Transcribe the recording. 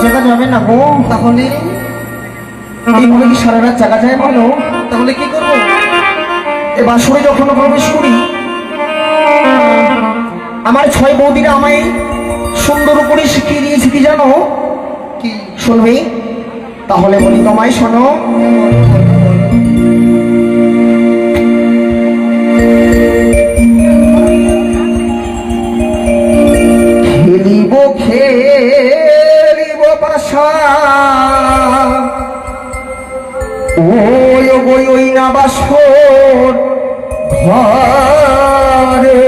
জায়গা যাবে না গো। তাহলে এইভাবে কি সারা রাত জায়গা যায় বলো? তাহলে কি করবো? এ বাসরে যখন প্রবেশ করি, আমার ছয় বৌদিরা আমায় সুন্দর করে শিখিয়ে দিয়েছে কি জানো? কি? শুনবি? তাহলে বলি তোমায়, শোনো। খেলিব খেলিব বাসা ওই ওই ওই না বাসর ঘরে